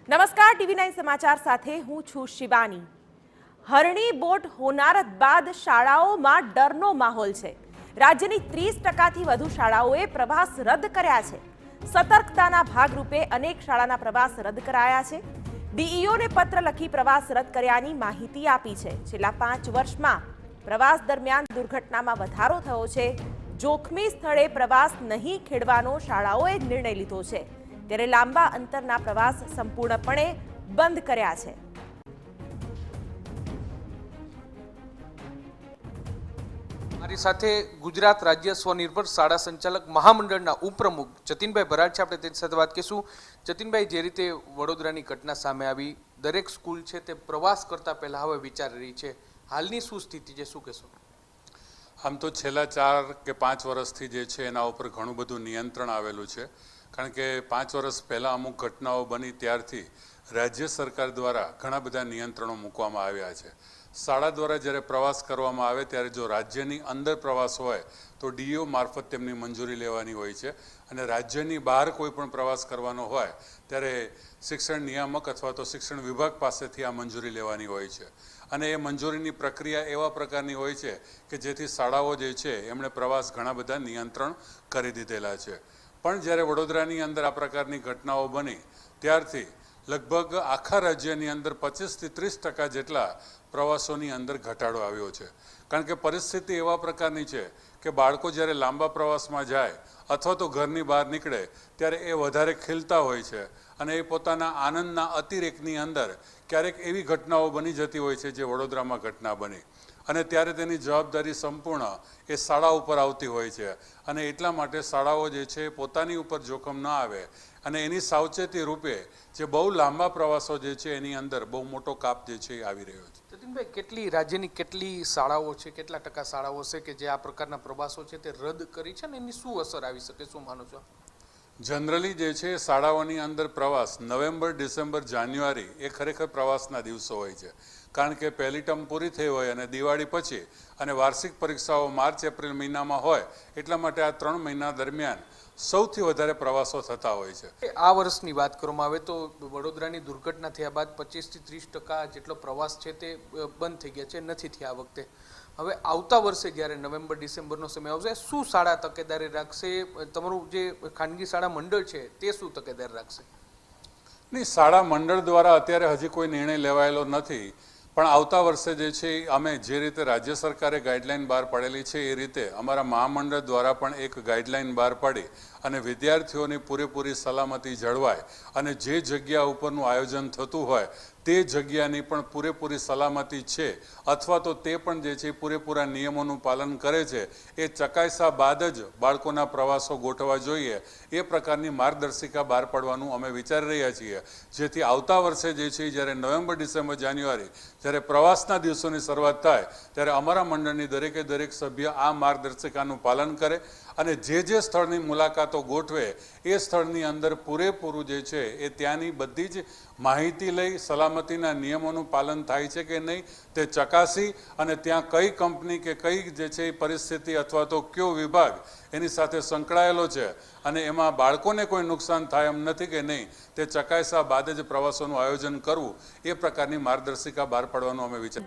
નમસ્કાર, TV9 સમાચાર સાથે હું છું શિવાની। હરણી બોટ હોનારત બાદ શાળાઓમાં ડરનો માહોલ છે। રાજ્યની 30%થી વધુ શાળાઓએ પ્રવાસ રદ કર્યા છે। સતર્કતાના ભાગરૂપે અનેક શાળાના પ્રવાસ રદ કરાયા છે। ડીઈઓને પત્ર લખી પ્રવાસ રદ કર્યાની માહિતી આપી છે। છેલ્લા 5 વર્ષમાં પ્રવાસ દરમિયાન દુર્ઘટનામાં વધારો થયો છે। જોખમી સ્થળે પ્રવાસ નહીં ખેડવાનો શાળાઓએ નિર્ણય લીધો છે, ત્યારે લાંબા અંતરના પ્રવાસ સંપૂર્ણપણે બંધ કર્યા છે। મારી સાથે ગુજરાત રાજ્ય સ્વનિર્ભર શાળા સંચાલક મહામંડળના ઉપપ્રમુખ જતીનભાઈ ભરાડ છે। આપણે તેની સાથે વાત કરીશું। જતીનભાઈ, જે રીતે વડોદરાની ઘટના સામે આવી, દરેક સ્કૂલ છે તે પ્રવાસ કરતા પહેલા હવે વિચારી રહી છે, હાલની શું સ્થિતિ છે, શું કહેશો? આમ તો છેલ્લા 4 કે 5 વર્ષથી જે છે એના ઉપર ઘણું બધું નિયંત્રણ આવેલું છે, કારણ કે 5 વર્ષ પહેલાં અમુક ઘટનાઓ બની ત્યારથી રાજ્ય સરકાર દ્વારા ઘણા બધા નિયંત્રણો મૂકવામાં આવ્યા છે। શાળા દ્વારા જ્યારે પ્રવાસ કરવામાં આવે ત્યારે જો રાજ્યની અંદર પ્રવાસ હોય તો ડીઈઓ મારફત તેમની મંજૂરી લેવાની હોય છે, અને રાજ્યની બહાર કોઈ પણ પ્રવાસ કરવાનો હોય ત્યારે શિક્ષણ નિયામક અથવા તો શિક્ષણ વિભાગ પાસેથી આ મંજૂરી લેવાની હોય છે, અને એ મંજૂરીની પ્રક્રિયા એવા પ્રકારની હોય છે કે જેથી શાળાઓ જે છે એમણે પ્રવાસ ઘણા બધા નિયંત્રણ કરી દીધેલા છે। પણ જ્યારે વડોદરાની અંદર આ પ્રકારની ઘટનાઓ બની ત્યારથી લગભગ આખા રાજ્યની અંદર 25થી 30% જેટલા પ્રવાસોની અંદર ઘટાડો આવ્યો છે, કારણ કે પરિસ્થિતિ એવા પ્રકારની છે કે બાળકો જ્યારે લાંબા પ્રવાસમાં જાય અથવા તો ઘરની બહાર નીકળે ત્યારે એ વધારે ખીલતા હોય છે, અને એ પોતાના આનંદના અતિરેકની અંદર ક્યારેક એવી ઘટનાઓ બની જતી હોય છે જે વડોદરામાં ઘટના બની, અને ત્યારે તેની જવાબદારી સંપૂર્ણ એ શાળા ઉપર આવતી હોય છે, અને એટલા માટે શાળાઓ જે છે પોતાની ઉપર જોખમ ન આવે અને એની સાવચેતી રૂપે જે બહુ લાંબા પ્રવાસો જે છે એની અંદર બહુ મોટો કાપ જે છે એ આવી રહ્યો છે। જતીનભાઈ, કેટલી રાજ્યની કેટલી શાળાઓ છે, કેટલા ટકા શાળાઓ છે કે જે આ પ્રકારના પ્રવાસો છે તે રદ કરી છે, ને એની શું અસર આવી શકે, શું માનો છો? જનરલી જે છે શાળાઓની અંદર પ્રવાસ નવેમ્બર, ડિસેમ્બર, જાન્યુઆરી એ ખરેખર પ્રવાસના દિવસો હોય છે, કારણ કે પહેલી ટર્મ પૂરી થઈ હોય અને દિવાળી પછી અને વાર્ષિક પરીક્ષાઓ માર્ચ, એપ્રિલ મહિનામાં હોય, એટલા માટે આ 3 મહિના દરમિયાન સૌથી વધારે પ્રવાસો થતા હોય છે। આ વર્ષની વાત કરવામાં આવે તો વડોદરાની દુર્ઘટના થયા બાદ 25થી 30% જેટલો પ્રવાસ છે તે બંધ થઈ ગયા છે, નથી થયા આ વખતે। હવે આવતા વર્ષે જ્યારે નવેમ્બર, ડિસેમ્બરનો સમય આવશે, શું શાળા તકેદારી રાખશે? તમારું જે ખાનગી શાળા મંડળ છે તે શું તકેદારી રાખશે? નહીં, શાળા મંડળ દ્વારા અત્યારે હજી કોઈ નિર્ણય લેવાયેલો નથી, પણ આવતા વર્ષે જે છે અમે જે રીતે રાજ્ય સરકારે ગાઈડલાઈન બહાર પાડેલી છે એ રીતે અમારા મહામંડળ દ્વારા પણ એક ગાઈડલાઈન બહાર પાડી અને વિદ્યાર્થીઓની પૂરેપૂરી સલામતી જળવાય અને જે જગ્યા ઉપરનું આયોજન થતું હોય તે જગ્યાની પણ પૂરેપૂરી સલામતી છે અથવા તો તે પણ જે છે પૂરેપૂરા નિયમોનું પાલન કરે છે એ ચકાસ્યા બાદ જ બાળકોના પ્રવાસો ગોઠવવા જોઈએ, એ પ્રકારની માર્ગદર્શિકા બહાર પાડવાનું અમે વિચારી રહ્યા છીએ, જેથી આવતા વર્ષે જે છે જ્યારે નવેમ્બર, ડિસેમ્બર, જાન્યુઆરી જ્યારે પ્રવાસના દિવસોની શરૂઆત થાય ત્યારે અમારા મંડળની દરેકે દરેક સભ્ય આ માર્ગદર્શિકાનું પાલન કરે અને જે સ્થળની મુલાકાતો ગોઠવે એ સ્થળની અંદર પૂરેપૂરું જે છે એ ત્યાંની બધી જ માહિતી લઈ સલામતીના નિયમોનું પાલન થાય છે કે નહીં તે ચકાસી અને ત્યાં કઈ કંપની કે કઈ જે છે એ પરિસ્થિતિ અથવા તો કયો વિભાગ એની સાથે સંકળાયેલો છે અને એમાં બાળકોને કોઈ નુકસાન થાય એમ નથી કે નહીં તે ચકાસ્યા બાદ જ પ્રવાસોનું આયોજન કરવું, એ પ્રકારની માર્ગદર્શિકા બહાર પાડવાનું અમે વિચાર